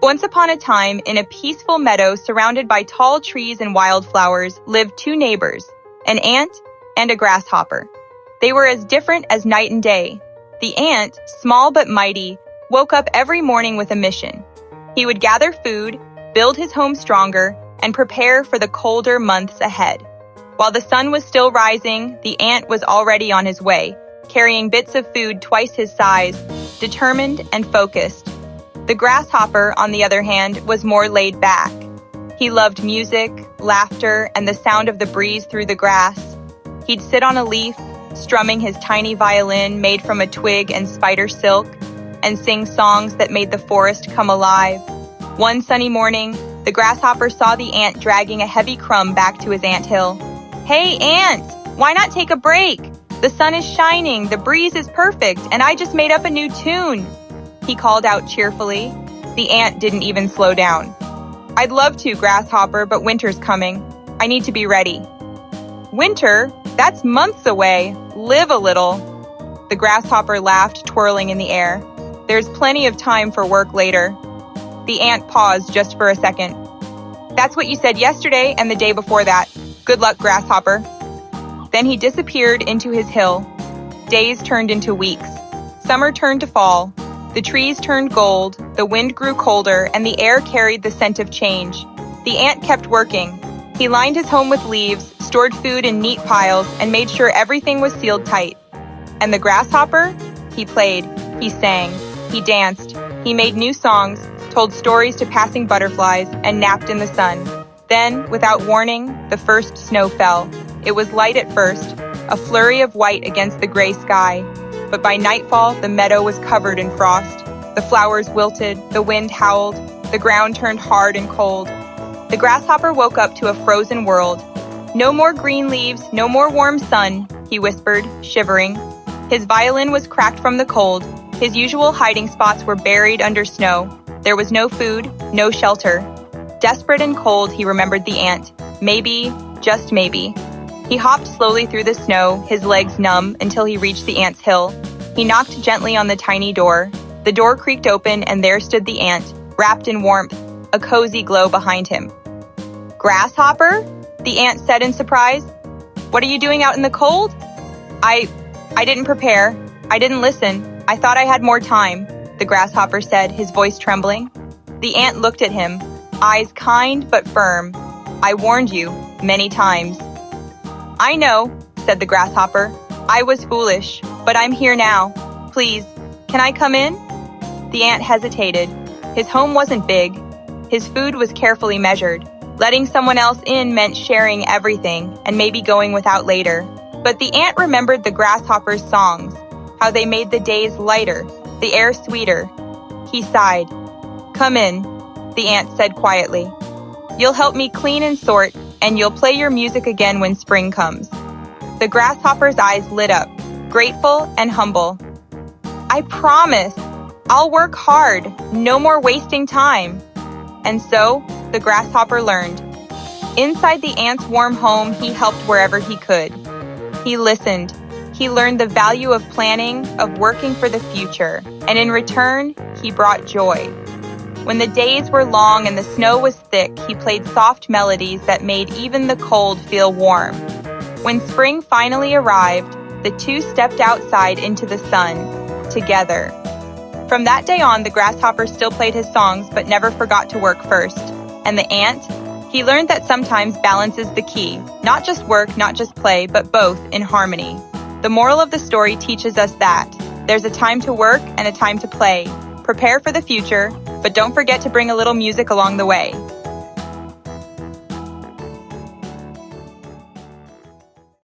Once upon a time, in a peaceful meadow surrounded by tall trees and wildflowers, lived two neighbors, an ant and a grasshopper. They were as different as night and day. The ant, small but mighty, woke up every morning with a mission. He would gather food, build his home stronger, and prepare for the colder months ahead. While the sun was still rising, the ant was already on his way, carrying bits of food twice his size, determined and focused. The grasshopper, on the other hand, was more laid back. He loved music, laughter, and the sound of the breeze through the grass. He'd sit on a leaf, strumming his tiny violin made from a twig and spider silk, and sing songs that made the forest come alive. One sunny morning, the grasshopper saw the ant dragging a heavy crumb back to his anthill. "Hey, ant! Why not take a break? The sun is shining, the breeze is perfect, and I just made up a new tune," he called out cheerfully. The ant didn't even slow down. "I'd love to, grasshopper, but winter's coming. I need to be ready." "Winter? That's months away. Live a little." The grasshopper laughed, twirling in the air. "There's plenty of time for work later." The ant paused just for a second. "That's what you said yesterday and the day before that. Good luck, grasshopper." Then he disappeared into his hill. Days turned into weeks. Summer turned to fall. The trees turned gold, the wind grew colder, and the air carried the scent of change. The ant kept working. He lined his home with leaves, stored food in neat piles, and made sure everything was sealed tight. And the grasshopper? He played, he sang, he danced, he made new songs, told stories to passing butterflies, and napped in the sun. Then, without warning, the first snow fell. It was light at first, a flurry of white against the gray sky. But by nightfall, the meadow was covered in frost. The flowers wilted, the wind howled, the ground turned hard and cold. The grasshopper woke up to a frozen world. "No more green leaves, no more warm sun," he whispered, shivering. His violin was cracked from the cold. His usual hiding spots were buried under snow. There was no food, no shelter. Desperate and cold, he remembered the ant. Maybe, just maybe. He hopped slowly through the snow, his legs numb, until he reached the ant's hill. He knocked gently on the tiny door. The door creaked open, and there stood the ant, wrapped in warmth, a cozy glow behind him. "Grasshopper?" the ant said in surprise. "What are you doing out in the cold?" I didn't prepare. I didn't listen. I thought I had more time," the grasshopper said, his voice trembling. The ant looked at him, eyes kind but firm. "I warned you, many times." "I know," said the grasshopper. "I was foolish, but I'm here now. Please, can I come in?" The ant hesitated. His home wasn't big. His food was carefully measured. Letting someone else in meant sharing everything and maybe going without later. But the ant remembered the grasshopper's songs, how they made the days lighter, the air sweeter. He sighed. "Come in," the ant said quietly. "You'll help me clean and sort, and you'll play your music again when spring comes." The grasshopper's eyes lit up, grateful and humble. "I promise. I'll work hard. No more wasting time." And so, the grasshopper learned. Inside the ant's warm home, he helped wherever he could. He listened. He learned the value of planning, of working for the future, and in return, he brought joy. When the days were long and the snow was thick, he played soft melodies that made even the cold feel warm. When spring finally arrived, the two stepped outside into the sun, together. From that day on, the grasshopper still played his songs but never forgot to work first. And the ant? He learned that sometimes balance is the key. Not just work, not just play, but both in harmony. The moral of the story teaches us that there's a time to work and a time to play. Prepare for the future, but don't forget to bring a little music along the way.